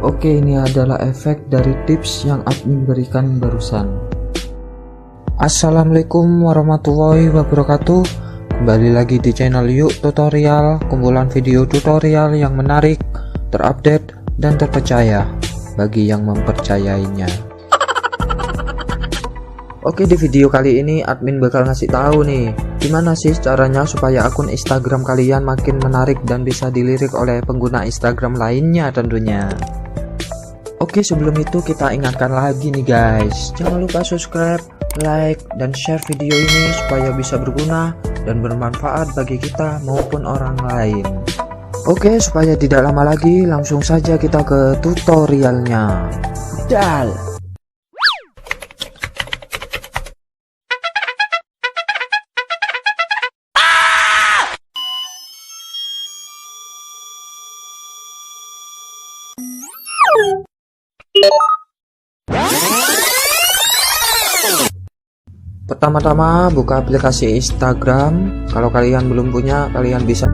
Oke, ini adalah efek dari tips yang admin berikan barusan. Assalamualaikum warahmatullahi wabarakatuh. Kembali lagi di channel Yuk Tutorial, kumpulan video tutorial yang menarik, terupdate, dan terpercaya bagi yang mempercayainya. Oke, di video kali ini admin bakal ngasih tahu nih gimana sih caranya supaya akun Instagram kalian makin menarik dan bisa dilirik oleh pengguna Instagram lainnya tentunya. Oke, sebelum itu kita ingatkan lagi nih guys, jangan lupa subscribe, like, dan share video ini supaya bisa berguna dan bermanfaat bagi kita maupun orang lain. Oke, supaya tidak lama lagi, langsung saja kita ke tutorialnya. Dal. Pertama-tama buka aplikasi Instagram. Kalau kalian belum punya, kalian bisa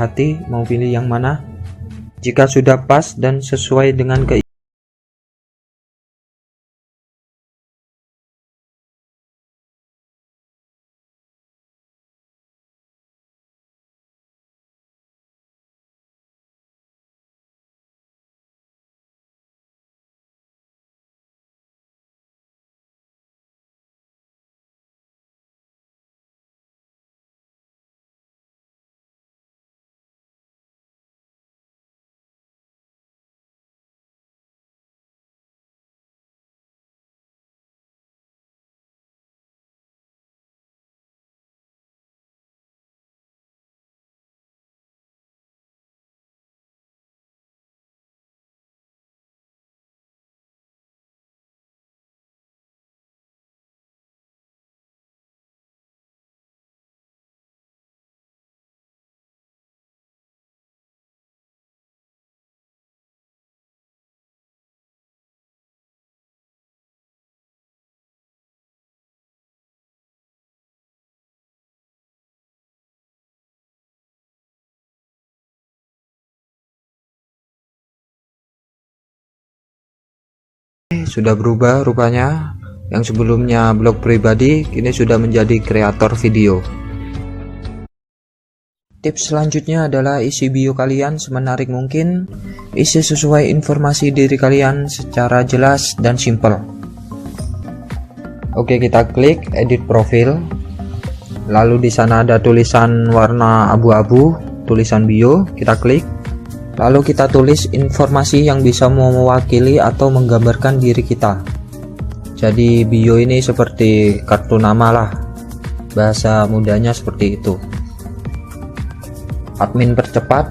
hati mau pilih yang mana. Jika sudah pas dan sesuai dengan keinginan, sudah berubah rupanya. Yang sebelumnya blog pribadi kini sudah menjadi kreator video. Tips selanjutnya adalah isi bio kalian semenarik mungkin. Isi sesuai informasi diri kalian secara jelas dan simpel. Oke, kita klik edit profil. Lalu di sana ada tulisan warna abu-abu, tulisan bio, kita klik. Lalu kita tulis informasi yang bisa mewakili atau menggambarkan diri kita. Jadi bio ini seperti kartu nama lah, bahasa mudanya seperti itu. Admin percepat.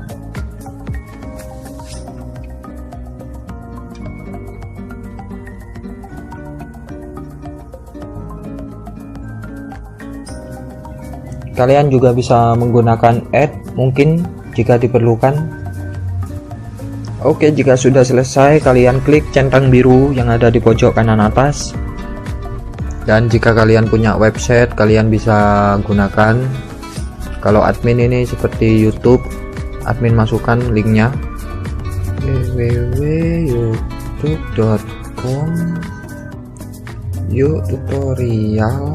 Kalian juga bisa menggunakan add mungkin jika diperlukan. Oke, jika sudah selesai, kalian klik centang biru yang ada di pojok kanan atas. Dan jika kalian punya website, kalian bisa gunakan. Kalau admin ini seperti YouTube, admin masukkan linknya www.youtube.com Yuk tutorial.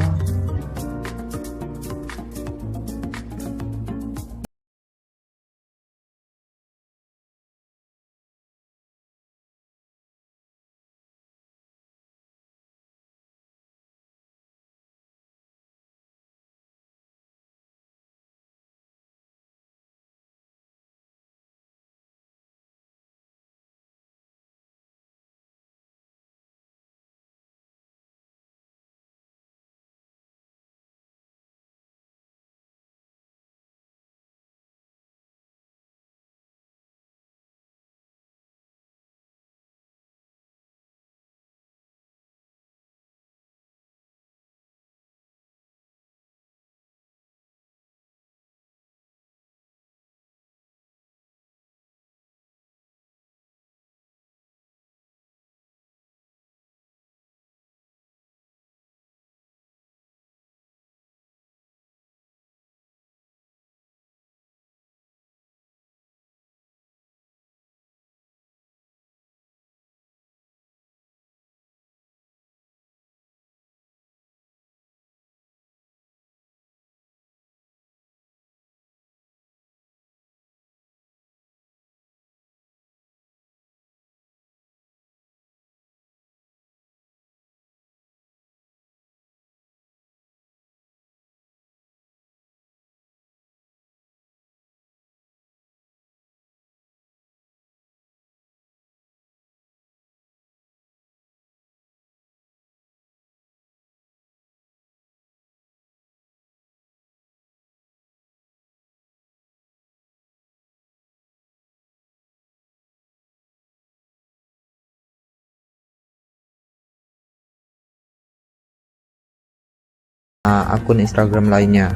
Akun Instagram lainnya.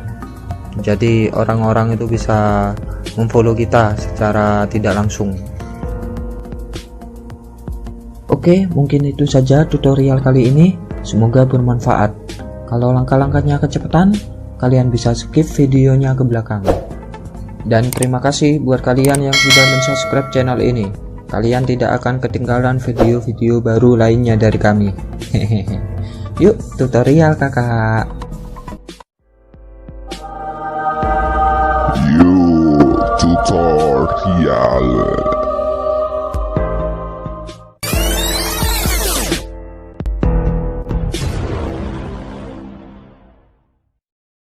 Jadi orang-orang itu bisa memfollow kita secara tidak langsung. Oke, mungkin itu saja tutorial kali ini. Semoga bermanfaat. Kalau langkah-langkahnya kecepatan, kalian bisa skip videonya ke belakang. Dan terima kasih buat kalian yang sudah mensubscribe channel ini. Kalian tidak akan ketinggalan video-video baru lainnya dari kami. Yuk, tutorial kakak. Tutorial.